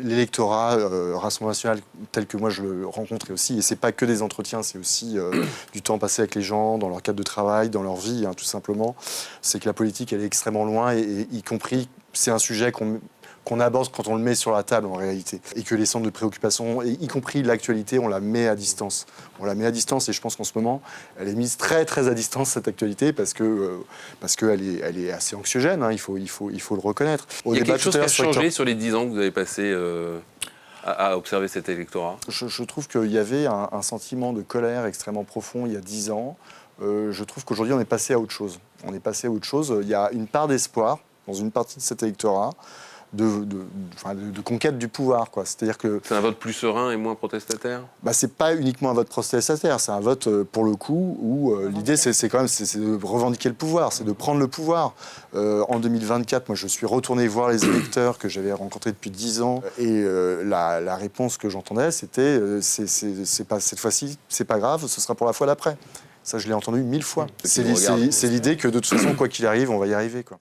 l'électorat Rassemblement national tel que moi je le rencontre aussi, et c'est pas que des entretiens, c'est aussi du temps passé avec les gens, dans leur cadre de travail, dans leur vie, tout simplement, c'est que la politique, elle est extrêmement loin, et y compris, c'est un sujet qu'on aborde quand on le met sur la table en réalité. Et que les centres de préoccupation, y compris l'actualité, on la met à distance. On la met à distance, et je pense qu'en ce moment, elle est mise très très à distance, cette actualité, parce qu'elle est assez anxiogène, il faut le reconnaître. Il y a quelque chose qui a changé sur les 10 ans que vous avez passé à observer cet électorat. Je trouve qu'il y avait un sentiment de colère extrêmement profond il y a 10 ans. Je trouve qu'aujourd'hui, on est passé à autre chose. Il y a une part d'espoir dans une partie de cet électorat, de conquête du pouvoir, quoi. C'est-à-dire que c'est un vote plus serein et moins protestataire. C'est pas uniquement un vote protestataire, c'est un vote pour le coup où l'idée c'est quand même c'est de revendiquer le pouvoir, c'est de prendre le pouvoir. En 2024, moi je suis retourné voir les électeurs que j'avais rencontrés depuis 10 ans, et la réponse que j'entendais c'était c'est pas cette fois-ci, c'est pas grave, ce sera pour la fois d'après. Ça, je l'ai entendu 1000 fois. C'est l'idée que de toute façon, quoi qu'il arrive, on va y arriver, quoi.